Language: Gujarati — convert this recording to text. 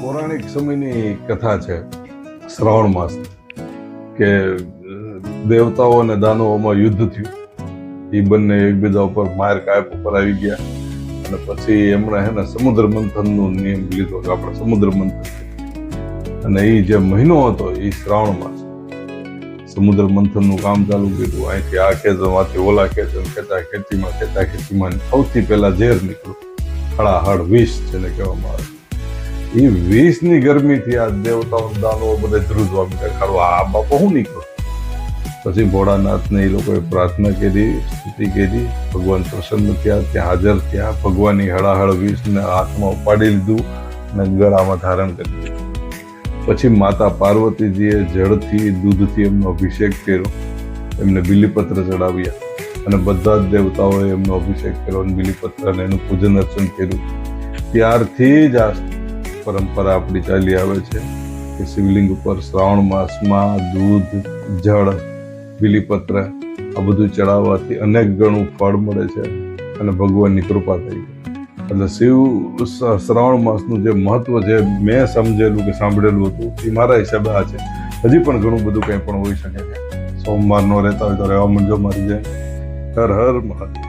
પૌરાણિક સમયની કથા છે શ્રાવણ માસ કે દેવતાઓ અને દાનવોમાં યુદ્ધ થયું. એ બંને એકબીજા ઉપર માર કાપ ઉપર આવી ગયા અને પછી એમણે સમુદ્ર મંથનનો નિયમ લીધો કે આપણે સમુદ્ર મંથન, અને એ જે મહિનો હતો એ શ્રાવણ માસ. સમુદ્ર મંથનનું કામ ચાલુ કર્યું. અહીંથી આ ખેતરમાંથી ઓલા ખેતર, ખેતીમાં સૌથી પહેલા ઝેર નીકળ્યું. હળાહળ વિષ જેને કહેવામાં આવે. એ વિષની ગરમીથી આ દેવતાઓ દાનવો બધા ધ્રુજવા માંડ્યા. ખરું આ બાપો શું નીકળ્યો? પછી ભોળાનાથને એ લોકોએ પ્રાર્થના કરી, સ્તુતિ કરી. ભગવાન પ્રસન્ન થયા, ત્યાં હાજર થયા. ભગવાનની હળાહળ વિષને હાથમાં ઉપાડી લીધું અને ગળામાં ધારણ કરી દીધું. પછી માતા પાર્વતીજીએ જળથી દૂધથી એમનો અભિષેક કર્યો, એમને બિલીપત્ર ચડાવ્યા અને બધા જ દેવતાઓએ એમનો અભિષેક કર્યો અને બિલીપત્ર અને એનું પૂજન અર્ચન કર્યું. ત્યારથી જ આ પરંપરા આપણી ચાલી આવે છે કે શિવલિંગ ઉપર શ્રાવણ માસમાં દૂધ, જળ, બિલીપત્ર આ બધું ચડાવવાથી અનેક ગણું ફળ મળે છે અને ભગવાનની કૃપા થઈ છે. એટલે શ્રાવણ માસનું જે મહત્વ છે, મેં સમજેલું કે સાંભળેલું હતું એ મારા હિસાબે આ છે. હજી પણ ઘણું બધું કંઈ પણ હોઈ શકે છે. સોમવારનો રહેતા હોય તો રહેવા માંડજો મારી જાય. હર હર મહાદેવ.